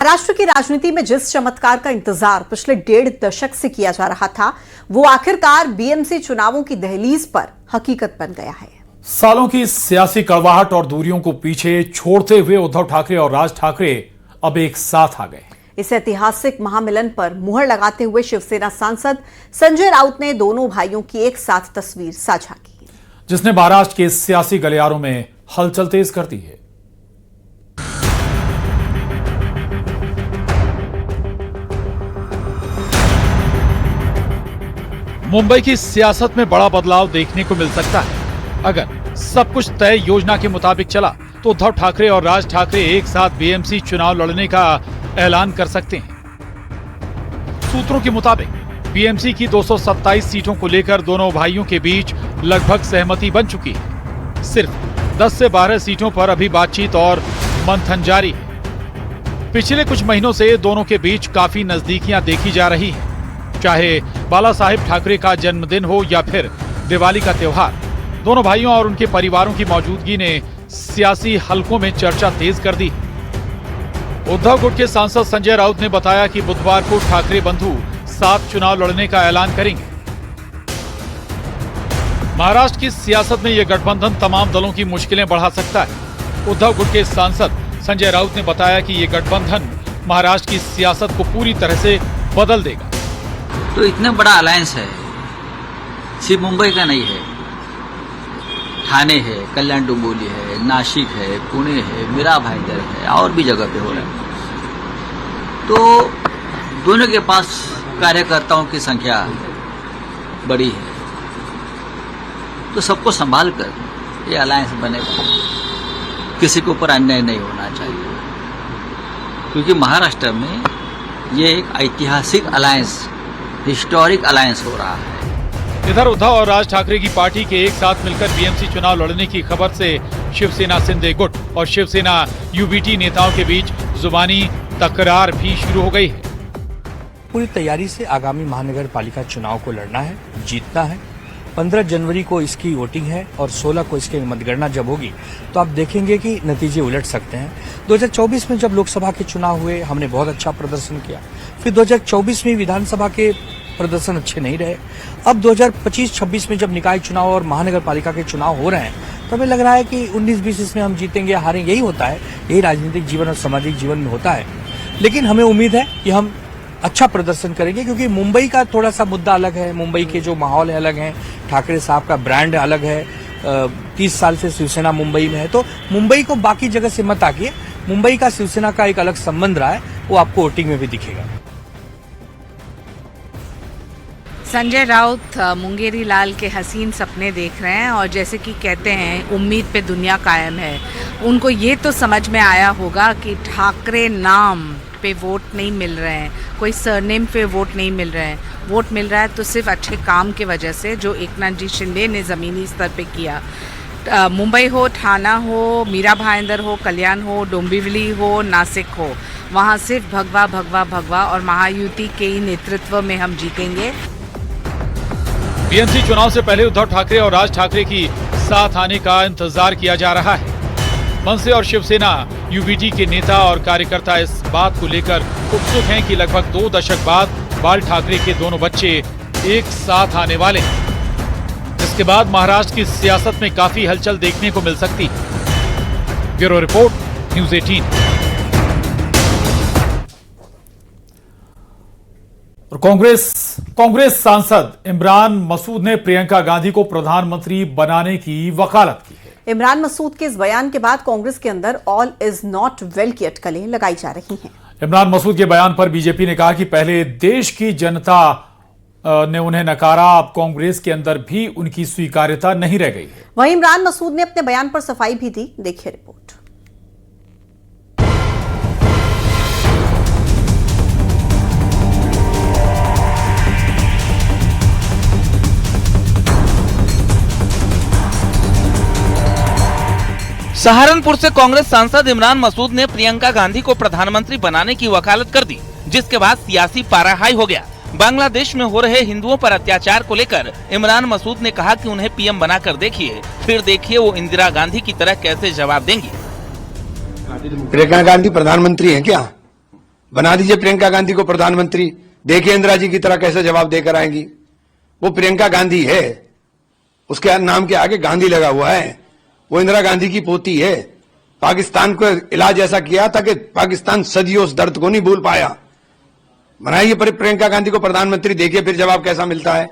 महाराष्ट्र की राजनीति में जिस चमत्कार का इंतजार पिछले 1.5 दशक से किया जा रहा था, वो आखिरकार बीएमसी चुनावों की दहलीज पर हकीकत बन गया है। सालों की सियासी कड़वाहट और दूरियों को पीछे छोड़ते हुए उद्धव ठाकरे और राज ठाकरे अब एक साथ आ गए। इस ऐतिहासिक महामिलन पर मुहर लगाते हुए शिवसेना सांसद संजय राउत ने दोनों भाइयों की एक साथ तस्वीर साझा की, जिसने महाराष्ट्र के सियासी गलियारों में हलचल तेज कर दी है। मुंबई की सियासत में बड़ा बदलाव देखने को मिल सकता है। अगर सब कुछ तय योजना के मुताबिक चला तो उद्धव ठाकरे और राज ठाकरे एक साथ बीएमसी चुनाव लड़ने का ऐलान कर सकते हैं। सूत्रों के मुताबिक बीएमसी की 227 सीटों को लेकर दोनों भाइयों के बीच लगभग सहमति बन चुकी है। सिर्फ 10 से 12 सीटों पर अभी बातचीत और मंथन जारी है। पिछले कुछ महीनों से दोनों के बीच काफी नजदीकियां देखी जा रही हैं। चाहे बाला साहेब ठाकरे का जन्मदिन हो या फिर दिवाली का त्योहार, दोनों भाइयों और उनके परिवारों की मौजूदगी ने सियासी हलकों में चर्चा तेज कर दी। उद्धव गुट के सांसद संजय राउत ने बताया कि बुधवार को ठाकरे बंधु साथ चुनाव लड़ने का ऐलान करेंगे। महाराष्ट्र की सियासत में यह गठबंधन तमाम दलों की मुश्किलें बढ़ा सकता है। उद्धव गुट के सांसद संजय राउत ने बताया कि यह गठबंधन महाराष्ट्र की सियासत को पूरी तरह से बदल देगा। तो इतना बड़ा अलायंस है, सिर्फ मुंबई का नहीं है, ठाणे है, कल्याण डोंबिवली है, नासिक है, पुणे है, मीरा भाईंदर है, और भी जगह पे हो रहा है। तो दोनों के पास कार्यकर्ताओं की संख्या बड़ी है, तो सबको संभाल कर ये अलायंस बनेगा। किसी के ऊपर अन्याय नहीं होना चाहिए, क्योंकि महाराष्ट्र में ये एक ऐतिहासिक अलायंस, हिस्टोरिक अलायंस हो रहा है। इधर उद्धव और राज ठाकरे की पार्टी के एक साथ मिलकर बीएमसी चुनाव लड़ने की खबर से शिवसेना शिंदे गुट और शिवसेना यूबीटी नेताओं के बीच जुबानी तकरार भी शुरू हो गई है। पूरी तैयारी से आगामी महानगर पालिका चुनाव को लड़ना है, जीतना है। 15 जनवरी को इसकी वोटिंग है और 16 को इसकी मतगणना जब होगी तो आप देखेंगे कि नतीजे उलट सकते हैं। 2024 में जब लोकसभा के चुनाव हुए हमने बहुत अच्छा प्रदर्शन किया, फिर 2024 में विधानसभा के प्रदर्शन अच्छे नहीं रहे। अब 2025-26 में जब निकाय चुनाव और महानगर पालिका के चुनाव हो रहे हैं तो हमें लग रहा है कि 19-20 में हम जीतेंगे हारेंगे, यही होता है, यही राजनीतिक जीवन और सामाजिक जीवन में होता है। लेकिन हमें उम्मीद है कि हम अच्छा प्रदर्शन करेंगे, क्योंकि मुंबई का थोड़ा सा मुद्दा अलग है, मुंबई के जो माहौल है अलग है, ठाकरे साहब का ब्रांड अलग है। 30 साल से शिवसेना मुंबई में है, तो मुंबई को बाकी जगह से मत आकिए। मुंबई का शिवसेना का एक अलग संबंध रहा है, वो आपको वोटिंग में भी दिखेगा। संजय राउत मुंगेरी लाल के हसीन सपने देख रहे हैं और जैसे कि कहते हैं उम्मीद पे दुनिया कायम है। उनको ये तो समझ में आया होगा कि ठाकरे नाम पे वोट नहीं मिल रहे हैं, कोई सरनेम पे वोट नहीं मिल रहे हैं। वोट मिल रहा है तो सिर्फ अच्छे काम की वजह से जो एकनाथ जी शिंदे ने ज़मीनी स्तर पे किया। मुंबई हो, ठाणा हो, मीरा भाईंदर हो, कल्याण हो, डोंबिवली हो, नासिक हो, वहाँ सिर्फ भगवा भगवा भगवा और महायुति के ही नेतृत्व में हम जीतेंगे। बीएमसी चुनाव से पहले उद्धव ठाकरे और राज ठाकरे की साथ आने का इंतजार किया जा रहा है। मनसे और शिवसेना यूबीटी के नेता और कार्यकर्ता इस बात को लेकर उत्सुक हैं कि लगभग 2 दशक बाद बाल ठाकरे के दोनों बच्चे एक साथ आने वाले हैं, जिसके बाद महाराष्ट्र की सियासत में काफी हलचल देखने को मिल सकती है। Bureau report, news 18। और कांग्रेस सांसद इमरान मसूद ने प्रियंका गांधी को प्रधानमंत्री बनाने की वकालत की है। इमरान मसूद के इस बयान के बाद कांग्रेस के अंदर ऑल इज नॉट वेल की अटकलें लगाई जा रही हैं। इमरान मसूद के बयान पर बीजेपी ने कहा कि पहले देश की जनता ने उन्हें नकारा, अब कांग्रेस के अंदर भी उनकी स्वीकार्यता नहीं रह गई है। वहीं इमरान मसूद ने अपने बयान पर सफाई भी दी, देखिए रिपोर्ट। सहारनपुर से कांग्रेस सांसद इमरान मसूद ने प्रियंका गांधी को प्रधानमंत्री बनाने की वकालत कर दी, जिसके बाद सियासी पारा हाई हो गया। बांग्लादेश में हो रहे हिंदुओं पर अत्याचार को लेकर इमरान मसूद ने कहा कि उन्हें पीएम बनाकर देखिए, फिर देखिए वो इंदिरा गांधी की तरह कैसे जवाब देंगी। प्रियंका गांधी प्रधानमंत्री हैं क्या? बना दीजिए प्रियंका गांधी को प्रधानमंत्री, देखिए इंदिरा जी की तरह कैसे जवाब देकर आएंगी। वो प्रियंका गांधी है, उसके नाम के आगे गांधी लगा हुआ है, वो इंदिरा गांधी की पोती है। पाकिस्तान को इलाज ऐसा किया था कि पाकिस्तान सदियों उस दर्द को नहीं भूल पाया। बनाइए प्रियंका गांधी को प्रधानमंत्री, देखिए फिर जवाब कैसा मिलता है।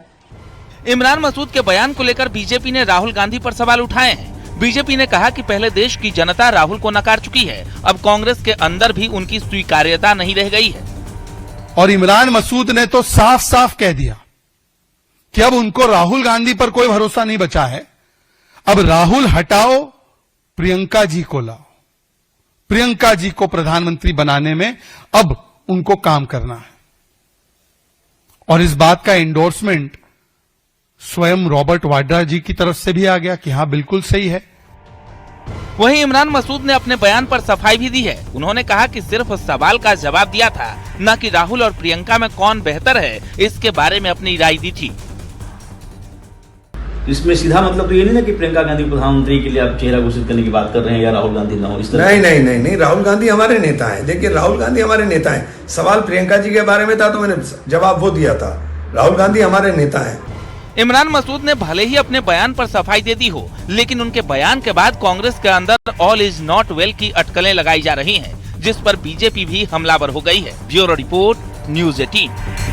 इमरान मसूद के बयान को लेकर बीजेपी ने राहुल गांधी पर सवाल उठाए हैं। बीजेपी ने कहा कि पहले देश की जनता राहुल को नकार चुकी है, अब कांग्रेस के अंदर भी उनकी स्वीकार्यता नहीं रह गई है। और इमरान मसूद ने तो साफ साफ कह दिया कि अब उनको राहुल गांधी पर कोई भरोसा नहीं बचा है। अब राहुल हटाओ, प्रियंका जी को लाओ, प्रियंका जी को प्रधानमंत्री बनाने में अब उनको काम करना है। और इस बात का एंडोर्समेंट स्वयं रॉबर्ट वाड्रा जी की तरफ से भी आ गया कि हाँ बिल्कुल सही है। वहीं इमरान मसूद ने अपने बयान पर सफाई भी दी है। उन्होंने कहा कि सिर्फ सवाल का जवाब दिया था, न कि राहुल और प्रियंका में कौन बेहतर है इसके बारे में अपनी राय दी थी। इसमें सीधा मतलब तो ये नहीं ना कि प्रियंका गांधी प्रधानमंत्री के लिए आप चेहरा घोषित करने की बात कर रहे हैं या राहुल गांधी ना हो इस तरह। नहीं, राहुल गांधी हमारे नेता हैं। देखिए राहुल गांधी हमारे नेता हैं। सवाल प्रियंका जी के बारे में था तो मैंने जवाब वो दिया था। राहुल गांधी हमारे नेता हैं। इमरान मसूद ने भले ही अपने बयान पर सफाई दे दी हो, लेकिन उनके बयान के बाद कांग्रेस के अंदर ऑल इज नॉट वेल की अटकलें लगाई जा रही हैं, जिस पर बीजेपी भी हमलावर हो गई है। Bureau report, news 18।